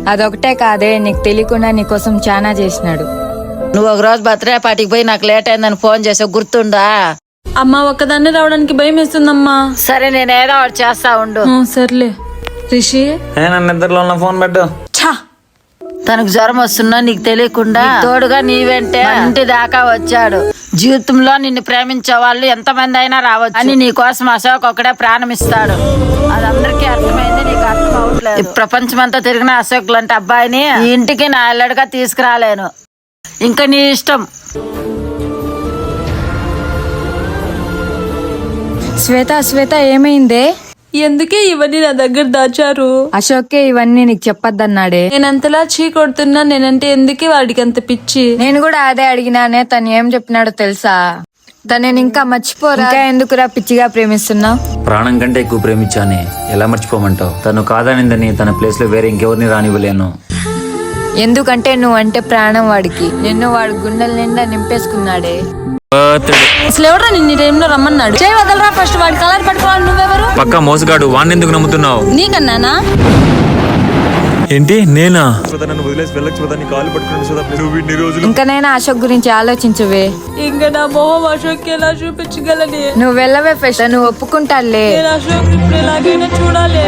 అదొకటే కాదే, నీకు తెలియకుండా నీకోసం చానా చేసినాడు. నువ్వు ఒక రోజు బర్త్డే పార్టీకి పోయి నాకు లేట్ అయిందని ఫోన్ చేసావు, గుర్తుందా? అమ్మా ఒక్కదాన్ని రావడానికి భయం వేస్తుందమ్మా. సరే నేను ఏదో ఒకటి చేస్తా ఉండు. సర్లే రిషి. నిద్రలో ఉన్న ఫోన్ పెట్టు. తనకు జ్వరం వస్తున్నా నీకు తెలియకుండా తోడుగా నీ వెంటే ఇంటి దాకా వచ్చాడు. జీవితంలో నిన్ను ప్రేమించే వాళ్ళు ఎంతమంది అయినా రావచ్చు అని నీ కోసం అశోక్ ఒకడే ప్రాణం ఇస్తాడు. అది అందరికీ అర్థమైంది, నీకు అర్థం అవట్లేదు. ప్రపంచం అంతా తిరిగిన అశోక్ లాంటి అబ్బాయిని ఈ ఇంటికి నా అల్లుడిగా తీసుకురాలేను. ఇంకా నీ ఇష్టం. శ్వేత ఏమైందే? ఎందుకే ఇవన్నీ నా దగ్గర దాచారు? అశోకే ఇవన్నీ నీకు చెప్పొద్దన్నాడే. నేనంతలా చీ కొడుతున్నా, నేనంటే ఎందుకే వాడికి అంత పిచ్చి? నేను కూడా అదే అడిగినానే, తను ఏం చెప్పినాడో తెలుసా? తనని ఇంకా మర్చిపోరా? ఇంకా ఎందుకురా పిచ్చిగా ప్రేమిస్తున్నావు? ప్రాణం కంటే ఎక్కువ ప్రేమించానే, ఎలా మర్చిపోమంటావు? తను కాదనిందని తన ప్లేస్ లో వేరే ఇంకెవరిని రానివ్వలేను. ఎందుకంటే నువ్వంటే ప్రాణం వాడికి. నిన్ను వాడు గుండెల నిండా నింపేసుకున్నాడే. అసలు ఎవరా నిన్ను టైంలో రమ్మన్నాడు? చేయి వదలరా, ఫస్ట్ వాడి కలర్ పట్టుకోవాలి. నువ్వెవరు? పక్కా మోసగాడు, వాడిని ఎందుకు నమ్ముతున్నావు? నీకన్నానా? ఏంటి నేనా? ఇంకనైనా అశోక్ గురించి ఆలోచించవే. ఇంకా నా మొహం అశోక్ ఎలా చూపించగలని? నువ్వు వెళ్ళవే ఫస్ట్, నువ్వు ఒప్పుకుంటాలే. నేను అశోక్ ఇప్పుడు ఎలాగైనా చూడాలి.